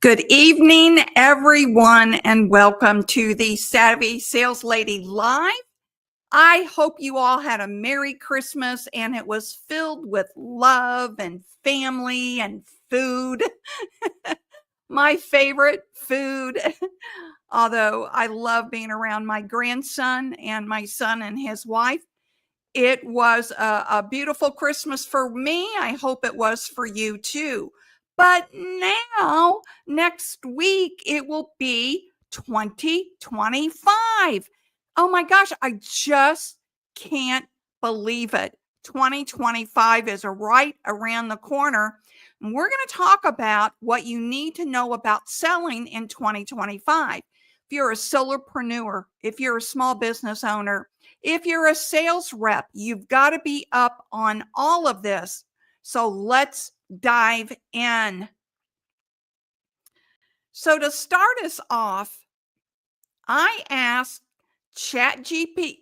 Good evening, everyone, and welcome to the Savvy Sales Lady Live. I hope you all had a Merry Christmas and it was filled with love and family and food. My favorite food, although I love being around my grandson and my son and his wife. It was a beautiful Christmas for me. I hope it was for you too. But now, next week, it will be 2025. Oh my gosh, I just can't believe it. 2025 is right around the corner. And we're going to talk about what you need to know about selling in 2025. If you're a solopreneur, if you're a small business owner, if you're a sales rep, you've got to be up on all of this. So let's dive in. So to start us off, I asked ChatGPT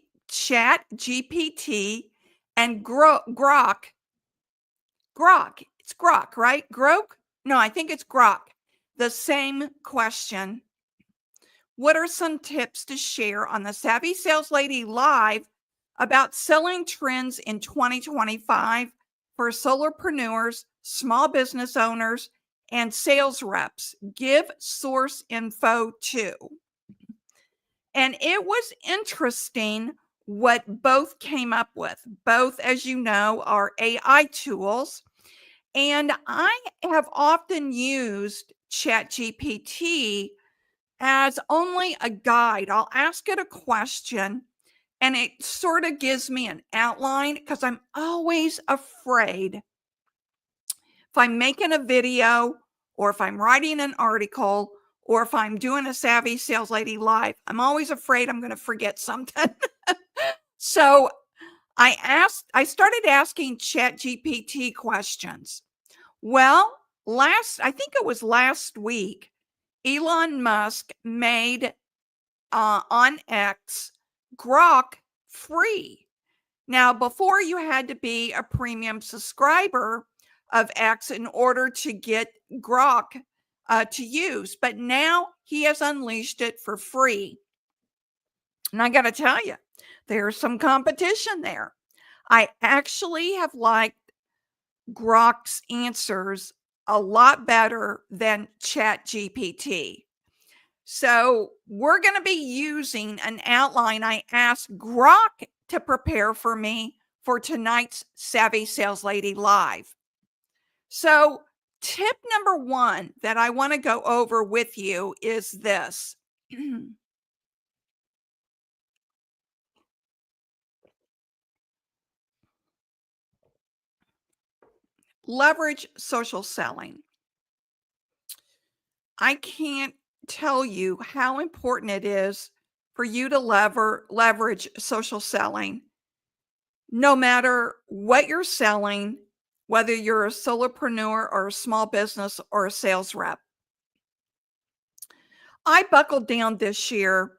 and Grok. It's Grok, right? Grok? No, I think it's Grok. The same question. What are some tips to share on the Savvy Sales Lady Live about selling trends in 2025 for solopreneurs, small business owners, and sales reps? Give source info too. And it was interesting what both came up with. Both, as you know, are AI tools. And I have often used ChatGPT as only a guide. I'll ask it a question and it sort of gives me an outline because I'm always afraid if I'm making a video or if I'm writing an article or if I'm doing a Savvy Sales Lady Live, I'm always afraid I'm going to forget something. So I started asking ChatGPT questions. Well, I think it was last week, Elon Musk made on X Grok free. Now, before you had to be a premium subscriber of X in order to get Grok to use, but now he has unleashed it for free. And I got to tell you, there's some competition there. I actually have liked Grok's answers a lot better than ChatGPT. So we're going to be using an outline I asked Grok to prepare for me for tonight's Savvy Sales Lady Live. So tip number one that I want to go over with you is this. Leverage social selling. I can't tell you how important it is for you to leverage social selling. No matter what you're selling, whether you're a solopreneur or a small business or a sales rep. I buckled down this year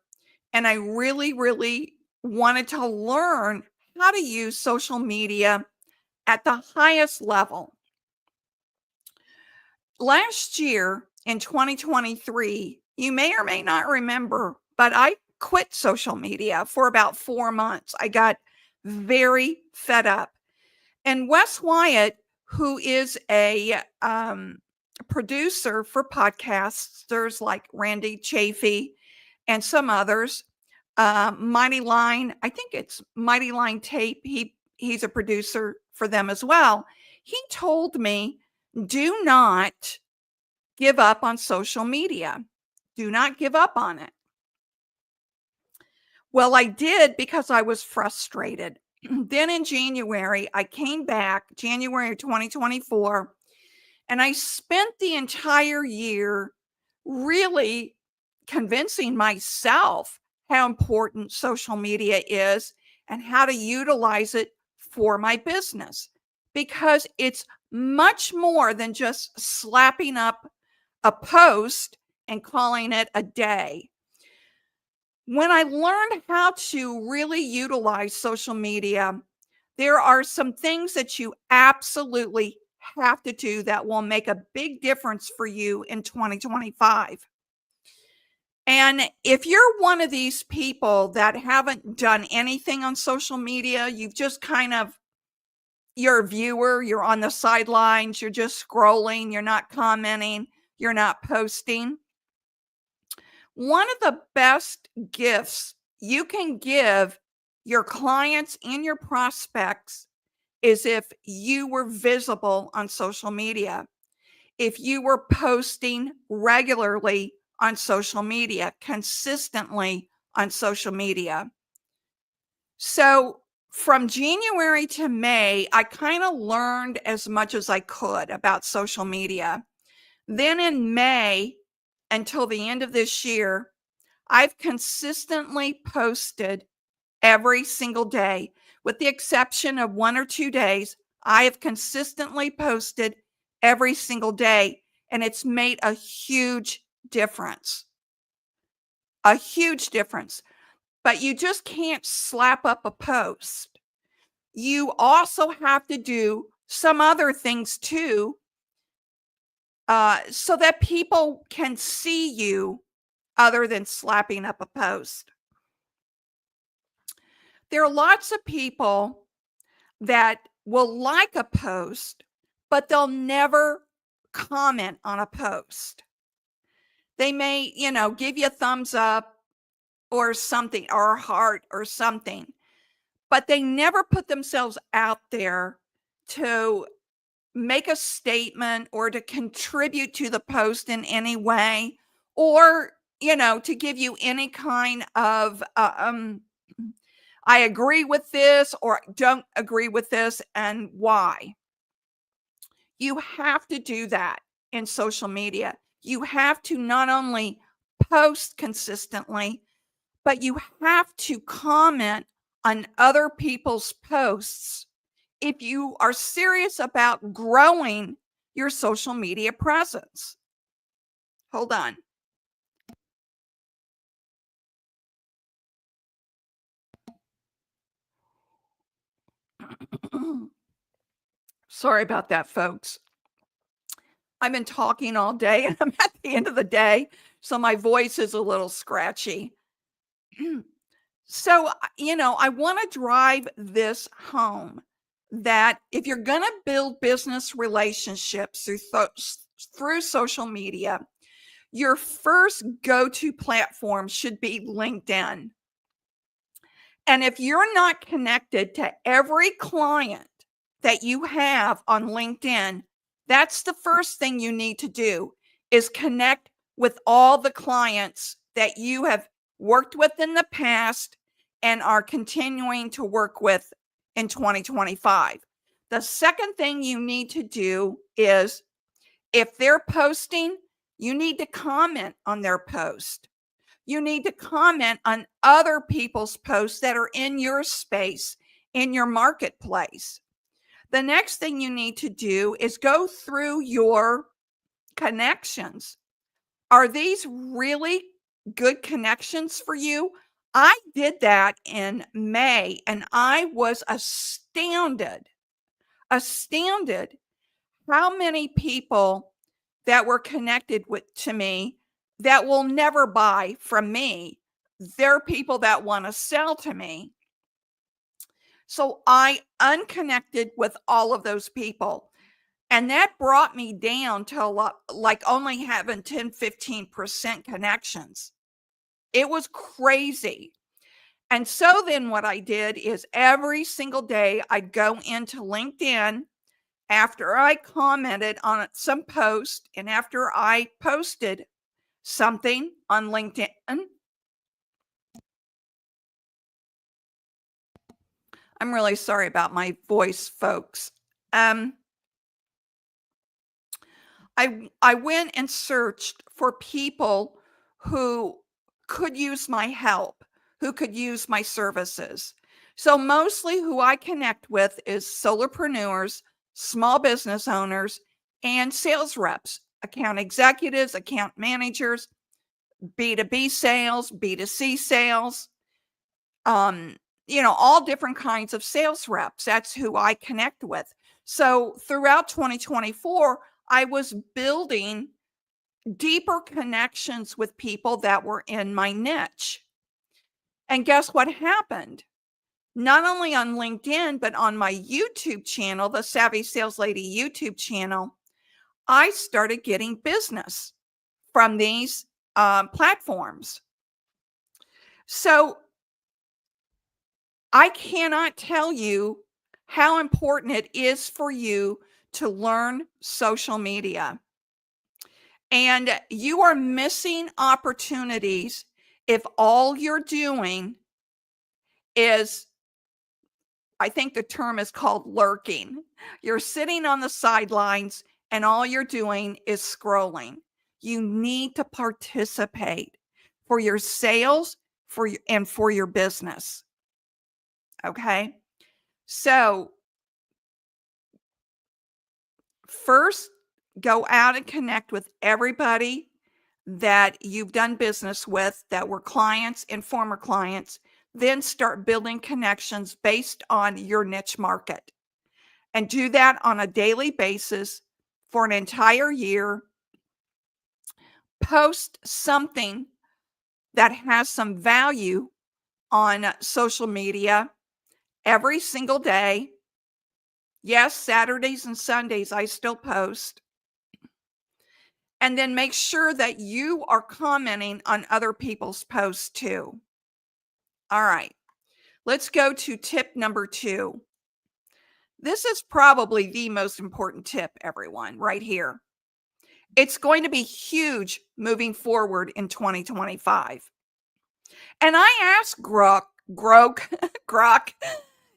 and I really, really wanted to learn how to use social media at the highest level. Last year in 2023, you may or may not remember, but I quit social media for about 4 months. I got very fed up. And Wes Wyatt, who is a producer for podcasters like Randy Chafee and some others, Mighty Line, I think it's Mighty Line Tape. He's a producer for them as well. He told me, do not give up on social media. Do not give up on it. Well, I did because I was frustrated. Then in January, I came back, January of 2024, and I spent the entire year really convincing myself how important social media is and how to utilize it for my business, because it's much more than just slapping up a post and calling it a day. When I learned how to really utilize social media, there are some things that you absolutely have to do that will make a big difference for you in 2025. And if you're one of these people that haven't done anything on social media, you've just kind of, you're a viewer, you're on the sidelines, you're just scrolling, you're not commenting, you're not posting. One of the best gifts you can give your clients and your prospects is if you were visible on social media. If you were posting regularly on social media, consistently on social media. So from January to May, I kind of learned as much as I could about social media. Then in May until the end of this year, I've consistently posted every single day, with the exception of 1 or 2 days. I have consistently posted every single day, and it's made a huge difference. A huge difference. But you just can't slap up a post. You also have to do some other things too, so that people can see you other than slapping up a post. There are lots of people that will like a post, but they'll never comment on a post. They may, give you a thumbs up or something, or a heart or something, but they never put themselves out there to make a statement or to contribute to the post in any way, or, to give you any kind of, I agree with this or don't agree with this and why. You have to do that in social media. You have to not only post consistently, but you have to comment on other people's posts if you are serious about growing your social media presence. Hold on. Sorry about that, folks. I've been talking all day and I'm at the end of the day, so my voice is a little scratchy. So, I want to drive this home that if you're going to build business relationships through social media, your first go-to platform should be LinkedIn. And if you're not connected to every client that you have on LinkedIn, that's the first thing you need to do, is connect with all the clients that you have worked with in the past and are continuing to work with in 2025. The second thing you need to do is, if they're posting, you need to comment on their post. You need to comment on other people's posts that are in your space, in your marketplace. The next thing you need to do is go through your connections. Are these really good connections for you? I did that in May and I was astounded how many people that were connected to me that will never buy from me. They're people that want to sell to me. So I unconnected with all of those people. And that brought me down to a lot, like only having 10, 15% connections. It was crazy. And so then what I did is every single day I'd go into LinkedIn after I commented on some post and after I posted something on LinkedIn. I'm really sorry about my voice, folks. I went and searched for people who could use my help, who could use my services. So mostly who I connect with is solopreneurs, small business owners, and sales reps, account executives, account managers, B2B sales, B2C sales, all different kinds of sales reps. That's who I connect with. So throughout 2024, I was building deeper connections with people that were in my niche. And guess what happened? Not only on LinkedIn, but on my YouTube channel, the Savvy Sales Lady YouTube channel, I started getting business from these platforms. So I cannot tell you how important it is for you to learn social media. And you are missing opportunities if all you're doing is, I think the term is called lurking. You're sitting on the sidelines and all you're doing is scrolling. You need to participate for your sales and for your business. Okay. So, first, go out and connect with everybody that you've done business with that were clients and former clients. Then start building connections based on your niche market and do that on a daily basis for an entire year. Post something that has some value on social media every single day. Yes, Saturdays and Sundays, I still post. And then make sure that you are commenting on other people's posts too. All right, let's go to tip number 2. This is probably the most important tip, everyone, right here. It's going to be huge moving forward in 2025. And I asked Grok, Grok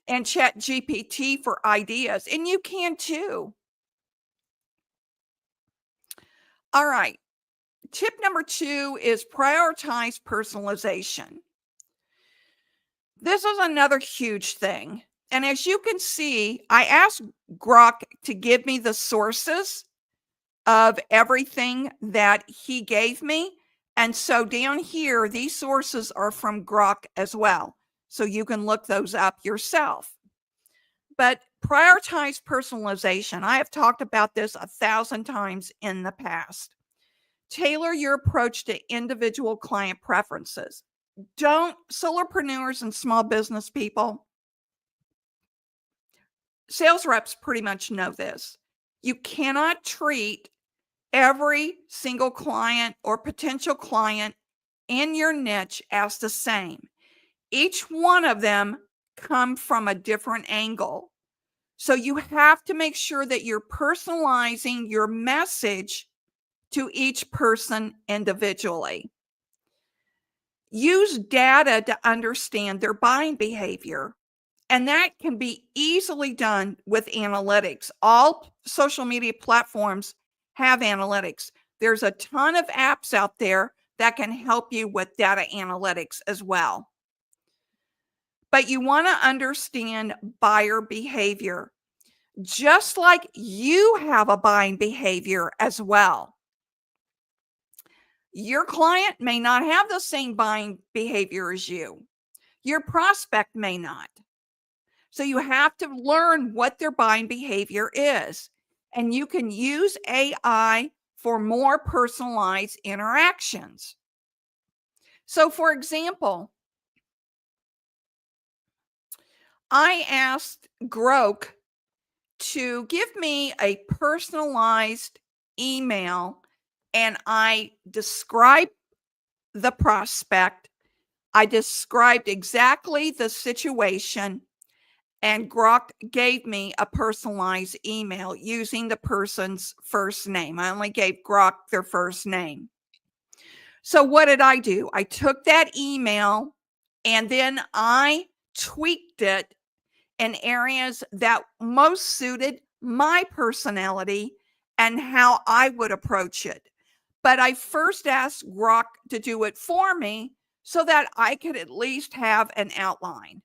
and ChatGPT for ideas, and you can too. All right. Tip number 2 is prioritize personalization. This is another huge thing. And as you can see, I asked Grok to give me the sources of everything that he gave me. And so down here, these sources are from Grok as well. So you can look those up yourself. But prioritize personalization. I have talked about this 1,000 times in the past. Tailor your approach to individual client preferences. Don't, solopreneurs and small business people, sales reps pretty much know this. You cannot treat every single client or potential client in your niche as the same. Each one of them come from a different angle. So you have to make sure that you're personalizing your message to each person individually. Use data to understand their buying behavior. And that can be easily done with analytics. All social media platforms have analytics. There's a ton of apps out there that can help you with data analytics as well. But you want to understand buyer behavior, just like you have a buying behavior as well. Your client may not have the same buying behavior as you. Your prospect may not. So you have to learn what their buying behavior is. And you can use AI for more personalized interactions. So, for example, I asked Grok to give me a personalized email, and I described the prospect. I described exactly the situation, and Grok gave me a personalized email using the person's first name. I only gave Grok their first name. So what did I do? I took that email and then I tweaked it in areas that most suited my personality and how I would approach it. But I first asked Grok to do it for me so that I could at least have an outline.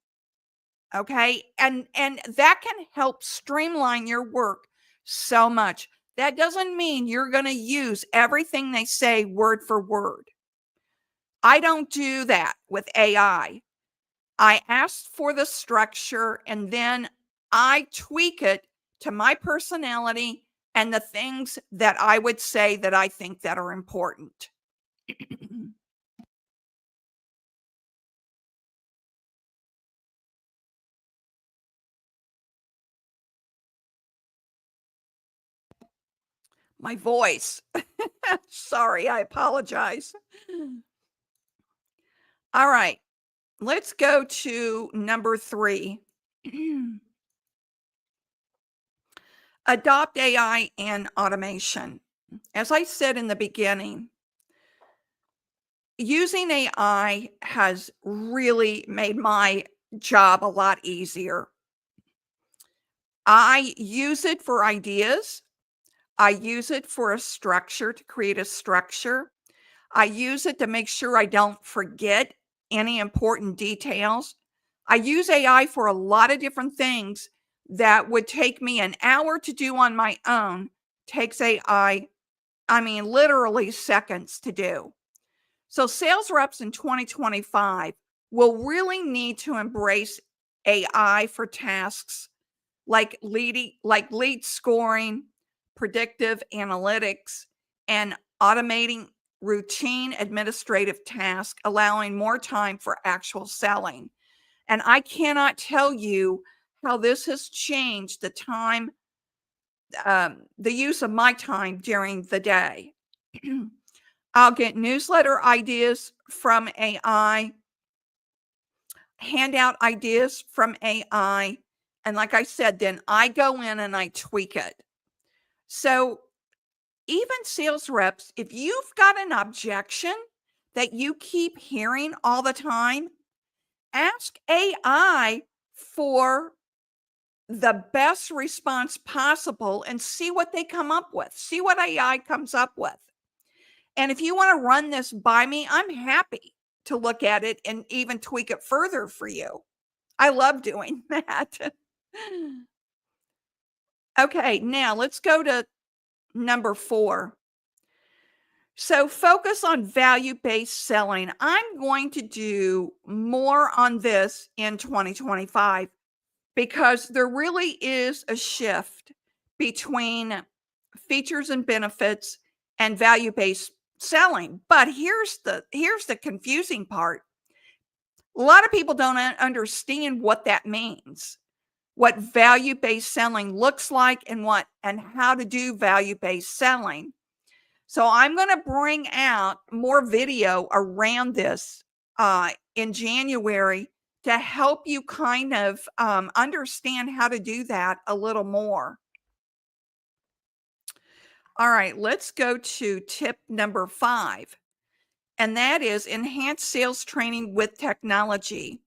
Okay. And that can help streamline your work so much. That doesn't mean you're going to use everything they say word for word. I don't do that with AI. I asked for the structure and then I tweak it to my personality and the things that I would say that I think that are important. My voice. Sorry, I apologize. All right, let's go to number 3. Adopt AI and automation. As I said in the beginning, using AI has really made my job a lot easier. I use it for ideas. I use it for a structure, to create a structure. I use it to make sure I don't forget any important details. I use AI for a lot of different things that would take me an hour to do on my own. Takes AI, I mean, literally seconds to do. So sales reps in 2025 will really need to embrace AI for tasks like lead scoring, predictive analytics, and automating routine administrative tasks, allowing more time for actual selling. And I cannot tell you how this has changed the use of my time during the day. I'll get newsletter ideas from AI, handout ideas from AI. And like I said, then I go in and I tweak it. So even sales reps, if you've got an objection that you keep hearing all the time, ask AI for the best response possible and see what they come up with. See what AI comes up with. And if you want to run this by me, I'm happy to look at it and even tweak it further for you. I love doing that. Okay, now let's go to number 4. So focus on value-based selling. I'm going to do more on this in 2025 because there really is a shift between features and benefits and value-based selling. But here's the confusing part. A lot of people don't understand what that means, what value-based selling looks like, and how to do value-based selling. So I'm going to bring out more video around this in January to help you kind of understand how to do that a little more. All right, let's go to tip number 5, and that is enhance sales training with technology.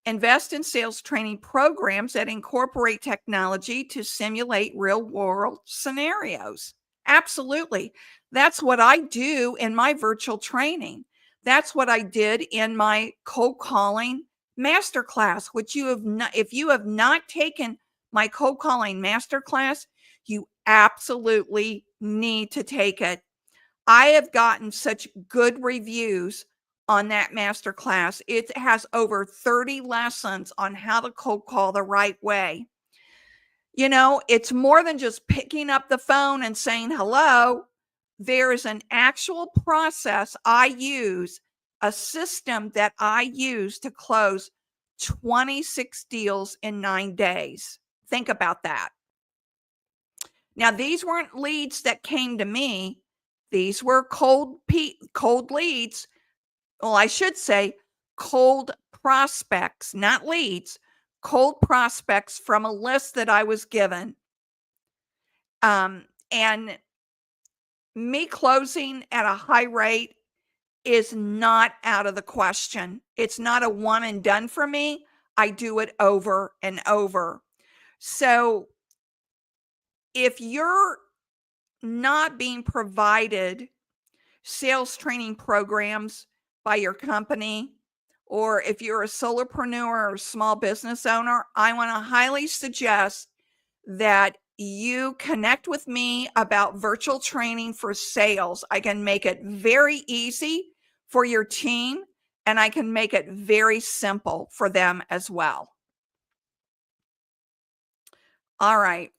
Invest in sales training programs that incorporate technology to simulate real world scenarios. Absolutely. That's what I do in my virtual training. That's what I did in my cold calling masterclass, which if you have not taken my cold calling masterclass, you absolutely need to take it. I have gotten such good reviews on that masterclass. It has over 30 lessons on how to cold call the right way. You know, it's more than just picking up the phone and saying hello. There is an actual process I use, a system that I use to close 26 deals in 9 days. Think about that. Now, these weren't leads that came to me. These were cold leads. Well, I should say cold prospects, not leads, cold prospects from a list that I was given. And me closing at a high rate is not out of the question. It's not a one and done for me. I do it over and over. So if you're not being provided sales training programs by your company, or if you're a solopreneur or small business owner, I want to highly suggest that you connect with me about virtual training for sales. I can make it very easy for your team, and I can make it very simple for them as well. All right.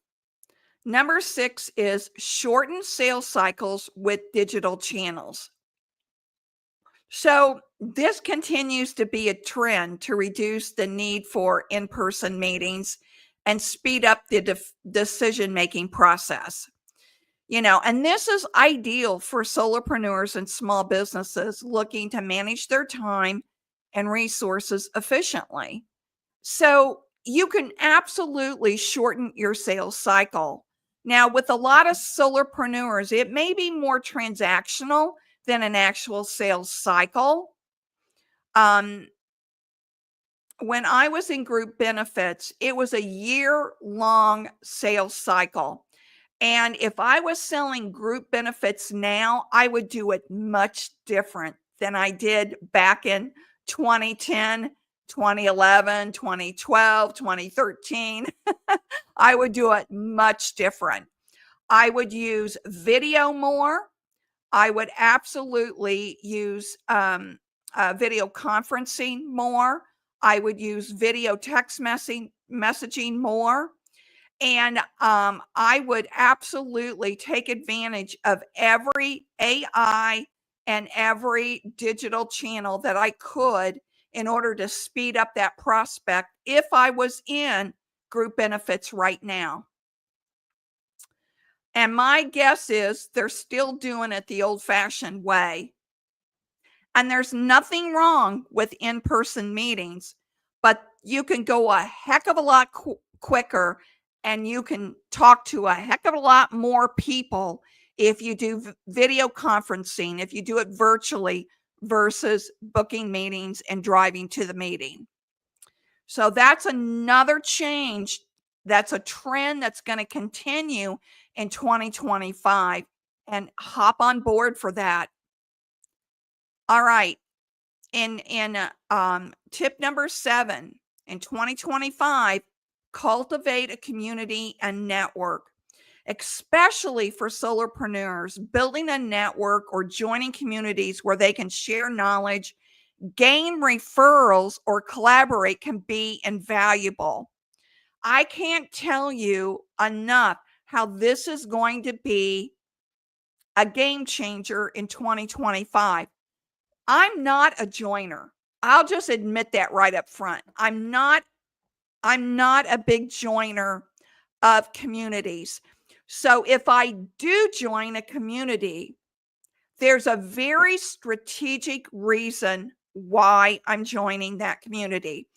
Number 6 is shorten sales cycles with digital channels. So this continues to be a trend to reduce the need for in-person meetings and speed up the decision-making process. And this is ideal for solopreneurs and small businesses looking to manage their time and resources efficiently. So you can absolutely shorten your sales cycle. Now, with a lot of solopreneurs, it may be more transactional than an actual sales cycle. When I was in group benefits, it was a year-long sales cycle. And if I was selling group benefits now, I would do it much different than I did back in 2010, 2011, 2012, 2013. I would do it much different. I would use video more. I would absolutely use video conferencing more. I would use video text messaging more. And I would absolutely take advantage of every AI and every digital channel that I could in order to speed up that prospect if I was in group benefits right now. And my guess is they're still doing it the old-fashioned way. And there's nothing wrong with in-person meetings, but you can go a heck of a lot quicker, and you can talk to a heck of a lot more people if you do video conferencing, if you do it virtually versus booking meetings and driving to the meeting. So that's another change. That's a trend that's going to continue in 2025, and hop on board for that. All right. In tip number 7, in 2025, cultivate a community and network, especially for solopreneurs. Building a network or joining communities where they can share knowledge, gain referrals, or collaborate can be invaluable. I can't tell you enough how this is going to be a game changer in 2025. I'm not a joiner. I'll just admit that right up front. I'm not a big joiner of communities. So if I do join a community, there's a very strategic reason why I'm joining that community.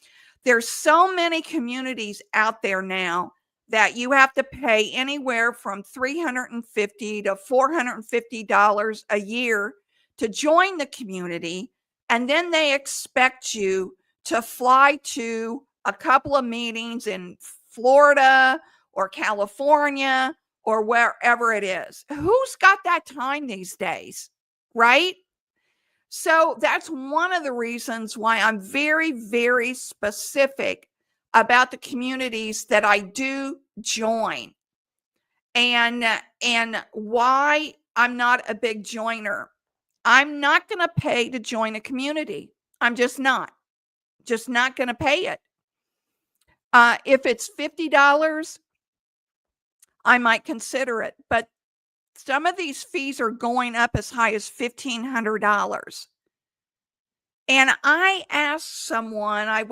There's so many communities out there now that you have to pay anywhere from $350 to $450 a year to join the community. And then they expect you to fly to a couple of meetings in Florida or California or wherever it is. Who's got that time these days, right? So that's one of the reasons why I'm very, very specific about the communities that I do join, and why I'm not a big joiner. I'm not going to pay to join a community. I'm just not going to pay it. If it's $50, I might consider it, but some of these fees are going up as high as $1,500. And I asked someone, I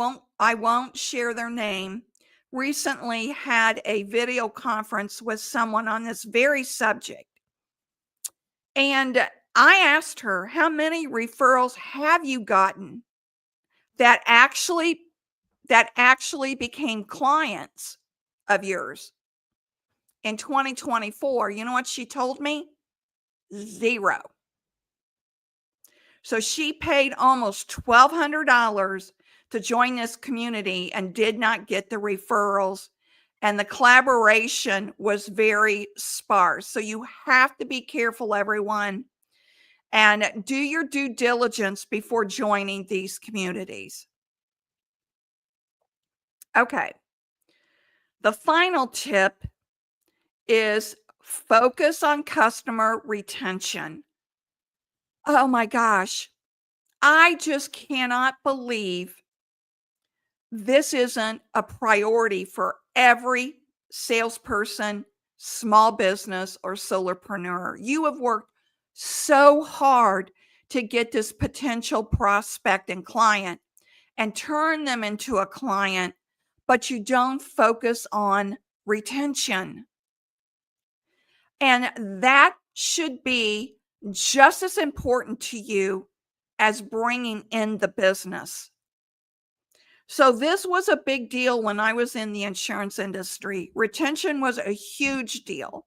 won't share their name, recently had a video conference with someone on this very subject. And I asked her, how many referrals have you gotten that actually became clients of yours in 2024? You know what she told me? 0. So she paid almost $1,200 to join this community and did not get the referrals, and the collaboration was very sparse. So you have to be careful, everyone, and do your due diligence before joining these communities. Okay. The final tip is focus on customer retention. Oh my gosh. I just cannot believe this isn't a priority for every salesperson small business, or solopreneur. You have worked so hard to get this potential prospect and client and turn them into a client, but you don't focus on retention. And that should be just as important to you as bringing in the business. So this was a big deal when I was in the insurance industry. Retention was a huge deal.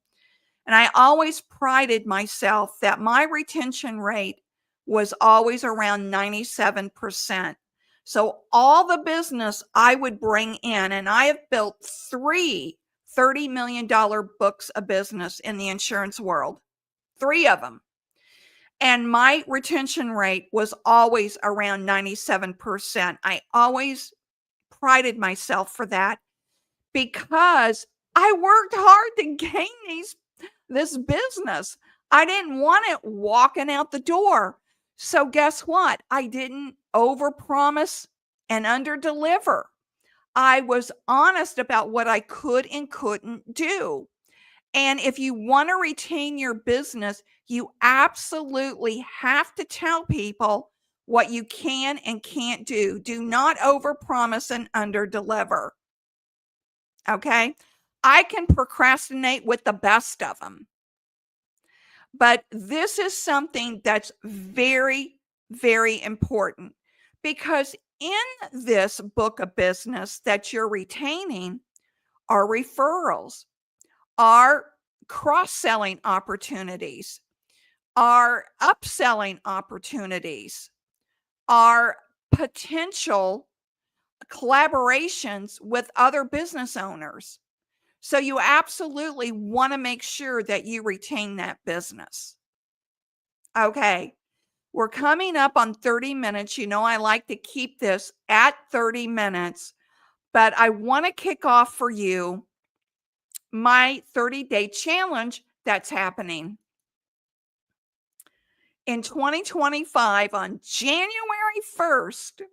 And I always prided myself that my retention rate was always around 97%. So all the business I would bring in, and I have built 3 $30 million books of business in the insurance world, 3 of them. And my retention rate was always around 97%. I always prided myself for that because I worked hard to gain this business. I didn't want it walking out the door. So guess what? I didn't overpromise and underdeliver. I was honest about what I could and couldn't do. And if you want to retain your business, you absolutely have to tell people what you can and can't do. Do not overpromise and underdeliver. Okay? I can procrastinate with the best of them. But this is something that's very, very important because in this book of business that you're retaining are referrals, are cross-selling opportunities, are upselling opportunities, are potential collaborations with other business owners. So you absolutely want to make sure that you retain that business. Okay, we're coming up on 30 minutes. You know, I like to keep this at 30 minutes, but I want to kick off for you my 30-day challenge that's happening. In 2025, on January 1st,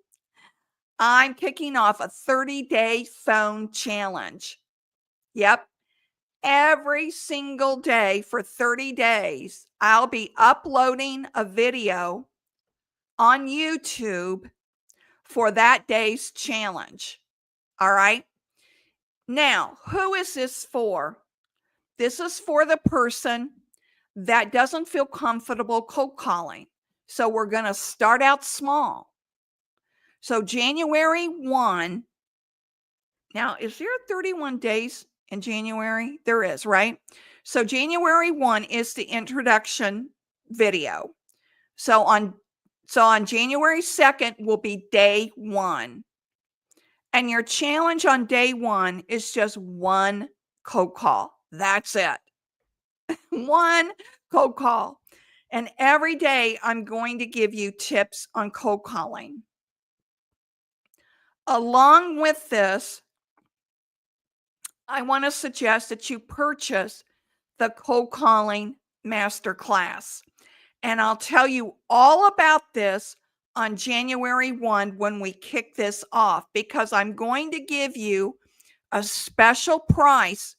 I'm kicking off a 30-day phone challenge. Yep. Every single day for 30 days, I'll be uploading a video on YouTube for that day's challenge. All right. Now, who is this for? This is for the person that doesn't feel comfortable cold calling. So we're going to start out small. So January 1. Now, is there 31 days in January? There is, right? So January 1 is the introduction video. So on January 2nd will be day 1. And your challenge on day 1 is just one cold call. That's it. One cold call. And every day I'm going to give you tips on cold calling. Along with this, I want to suggest that you purchase the cold calling masterclass. And I'll tell you all about this on January 1 when we kick this off, because I'm going to give you a special price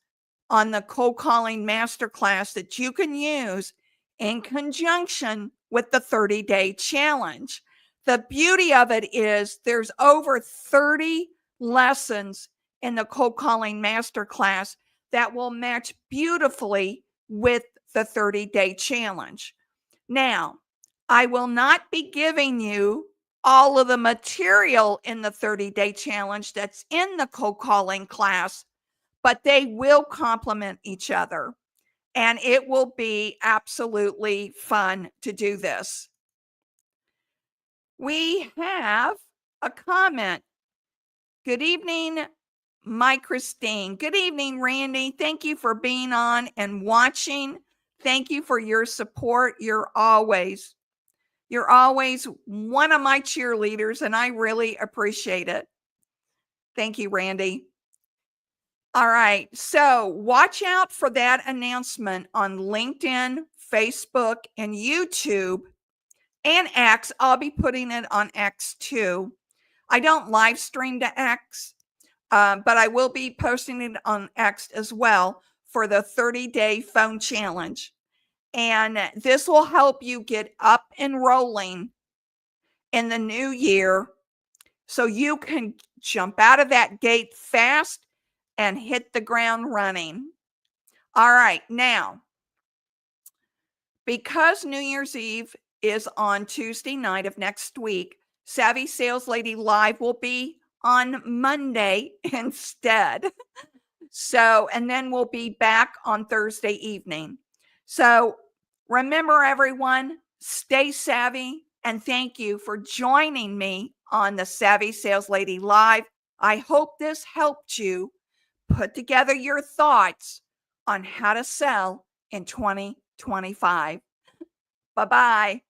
on the cold calling masterclass that you can use in conjunction with the 30-day challenge. The beauty of it is there's over 30 lessons in the cold calling masterclass that will match beautifully with the 30-day challenge. Now, I will not be giving you all of the material in the 30-day challenge that's in the cold calling class, but they will complement each other. And it will be absolutely fun to do this. We have a comment. Good evening, my Christine. Good evening, Randy. Thank you for being on and watching. Thank you for your support. You're always one of my cheerleaders, and I really appreciate it. Thank you, Randy. All right. So watch out for that announcement on LinkedIn, Facebook, and YouTube, and X. I'll be putting it on X too. I don't live stream to X, but I will be posting it on X as well for the 30-day phone challenge. And this will help you get up and rolling in the new year so you can jump out of that gate fast and hit the ground running. All right, now, because New Year's Eve is on Tuesday night of next week, Savvy Sales Lady Live will be on Monday instead. So, and then we'll be back on Thursday evening. So, remember, everyone, stay savvy, and thank you for joining me on the Savvy Sales Lady Live. I hope this helped you put together your thoughts on how to sell in 2025. Bye-bye.